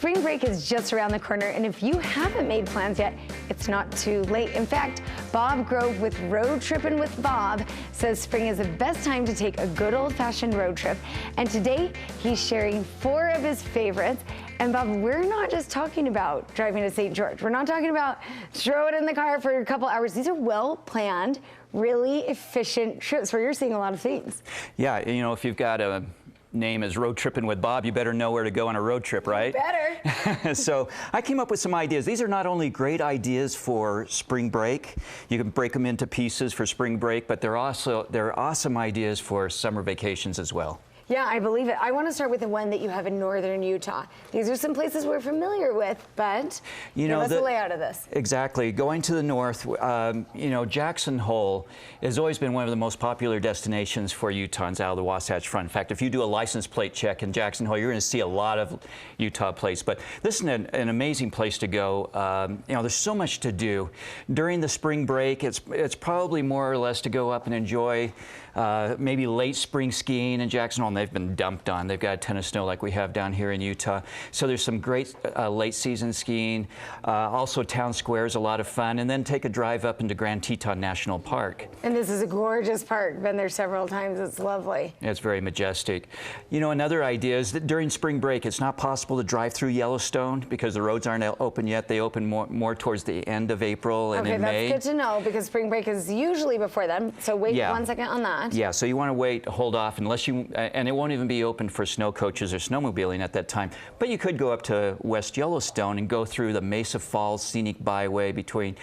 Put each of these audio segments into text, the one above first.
spring break is just around the corner, and if you haven't made plans yet, it's not too late. In fact, Bob Grove with Road Trippin with Bob says spring is the best time to take a good old-fashioned road trip. And today, he's sharing 4 of his favorites. And Bob, we're not just talking about driving to St. George. We're not talking about throw it in the car for a couple hours. These are well-planned, really efficient trips where you're seeing a lot of things. Yeah, you know, if you've got a name as Road Trippin with Bob, you better know where to go on a road trip, right? Better. So I came up with some ideas. These are not only great ideas for spring break, you can break them into pieces for spring break, but they're awesome ideas for summer vacations as well. Yeah, I believe it. I want to start with the one that you have in northern Utah. These are some places we're familiar with, but give us the layout of this. Exactly. Going to the north, you know, Jackson Hole has always been one of the most popular destinations for Utahns out of the Wasatch Front. In fact, if you do a license plate check in Jackson Hole, you're going to see a lot of Utah plates. But this is an amazing place to go. You know, there's so much to do. During the spring break, it's probably more or less to go up and enjoy maybe late spring skiing in Jackson Hole. And they've been dumped on. They've got a ton of snow like we have down here in Utah. So there's some great late season skiing. Also Town Square is a lot of fun. And then take a drive up into Grand Teton National Park. And this is a gorgeous park. Been there several times. It's lovely. It's very majestic. You know, another idea is that during spring break, it's not possible to drive through Yellowstone because the roads aren't open yet. They open more towards the end of April and in May. Okay, that's good to know because spring break is usually before then. So wait 1 second on that. Yeah, so you want to wait, hold off, unless you, and it won't even be open for snow coaches or snowmobiling at that time. But you could go up to West Yellowstone and go through the Mesa Falls Scenic Byway between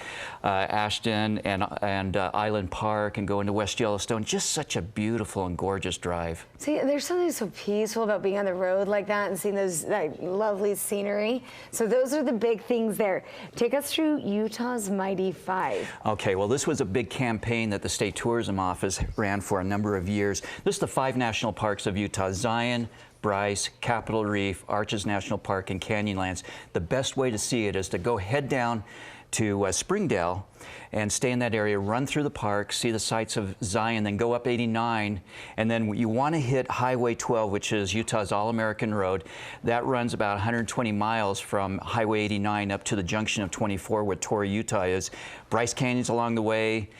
Ashton and Island Park and go into West Yellowstone. Just such a beautiful and gorgeous drive. See, there's something so peaceful about being on the road like that and seeing that lovely scenery. So those are the big things there. Take us through Utah's Mighty 5. Okay, well, this was a big campaign that the State Tourism Office ran for a number of years. This is the 5 national parks of Utah: Zion, Bryce, Capitol Reef, Arches National Park, and Canyonlands. The best way to see it is to go head down to Springdale and stay in that area, run through the park, see the sights of Zion, then go up 89, and then you want to hit Highway 12, which is Utah's All-American Road. That runs about 120 miles from Highway 89 up to the junction of 24 where Torrey, Utah is. Bryce Canyon's along the way.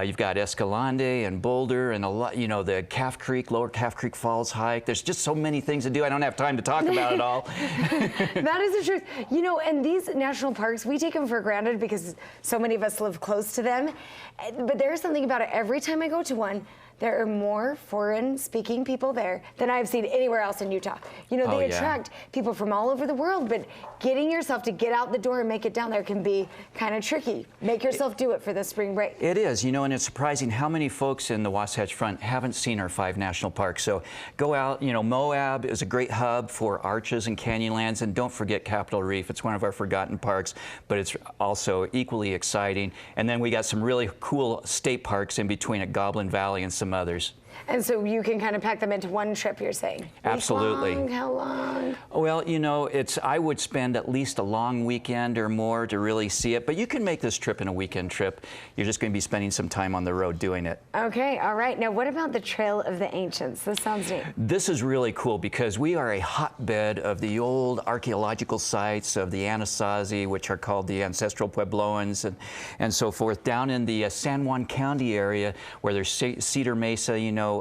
You've got Escalante and Boulder and a lot, you know, the Calf Creek, Lower Calf Creek Falls hike. There's just so many things to do. I don't have time to talk about it all. That is the truth. You know, and these national parks, we take them for granted because so many of us live close to them. But there's something about it. Every time I go to one, there are more foreign-speaking people there than I've seen anywhere else in Utah. You know, they attract people from all over the world, but getting yourself to get out the door and make it down there can be kind of tricky. Make yourself do it for the spring break. It is, you know, and it's surprising how many folks in the Wasatch Front haven't seen our 5 national parks. So go out, you know, Moab is a great hub for Arches and Canyonlands, and don't forget Capitol Reef. It's one of our forgotten parks, but it's also equally exciting. And then we got some really cool state parks in between at Goblin Valley and some others. And so you can kind of pack them into one trip, you're saying? Absolutely. Week long? How long? Well, you know, I would spend at least a long weekend or more to really see it, but you can make this trip in a weekend trip. You're just going to be spending some time on the road doing it. Okay, all right. Now, what about the Trail of the Ancients? This sounds neat. This is really cool because we are a hotbed of the old archaeological sites of the Anasazi, which are called the ancestral Puebloans and so forth, down in the San Juan County area where there's Cedar Mesa, you know,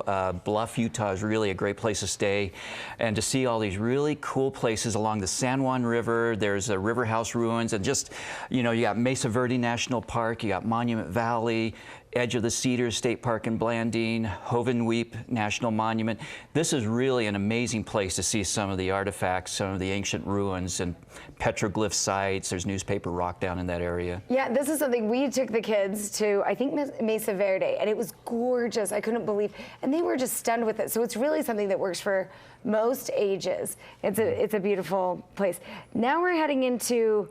Bluff, Utah is really a great place to stay, and to see all these really cool places along the San Juan River. There's River House ruins, and just, you know, you got Mesa Verde National Park, you got Monument Valley, Edge of the Cedars State Park in Blandine, Hovenweep National Monument. This is really an amazing place to see some of the artifacts, some of the ancient ruins and petroglyph sites. There's newspaper rock down in that area. Yeah, this is something we took the kids to, I think, Mesa Verde, and it was gorgeous. I couldn't believe, and they were just stunned with it. So it's really something that works for most ages. It's a beautiful place. Now we're heading into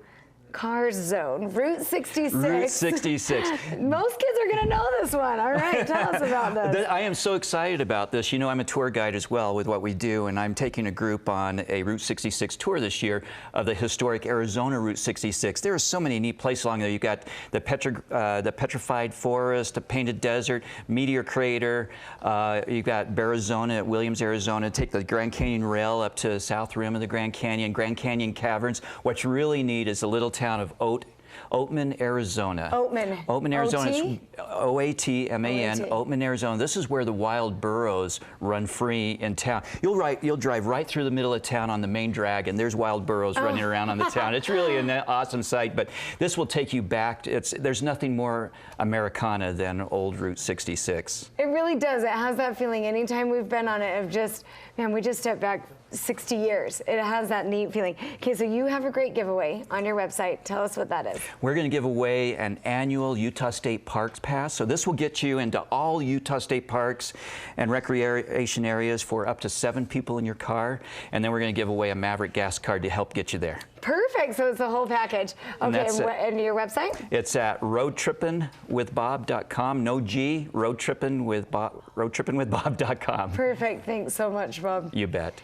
car zone, Route 66. Route 66. Most kids are going to know this one. All right, tell us about this. I am so excited about this. You know, I'm a tour guide as well with what we do, and I'm taking a group on a Route 66 tour this year of the historic Arizona Route 66. There are so many neat places along there. You've got the petrified forest, the painted desert, meteor crater. You've got Arizona at Williams, Arizona. Take the Grand Canyon Rail up to the south rim of the Grand Canyon Caverns. What's really neat is the little town of Oatman, Arizona. Oatman, Arizona. It's O-A-T-M-A-N, Oatman, Arizona. This is where the wild burros run free in town. You'll drive right through the middle of town on the main drag, and there's wild burros running around on the town. It's really an awesome sight, but this will take you back. There's nothing more Americana than old Route 66. It really does. It has that feeling. Anytime we've been on it of just, man, we just stepped back 60 years. It has that neat feeling. Okay, so you have a great giveaway on your website. Tell us what that is. We're going to give away an annual Utah State Parks Pass. So this will get you into all Utah State parks and recreation areas for up to 7 people in your car. And then we're going to give away a Maverick gas card to help get you there. Perfect. So it's the whole package. Okay, and your website? It's at roadtrippinwithbob.com. No G, roadtrippinwithbob.com. Perfect. Thanks so much, Bob. You bet.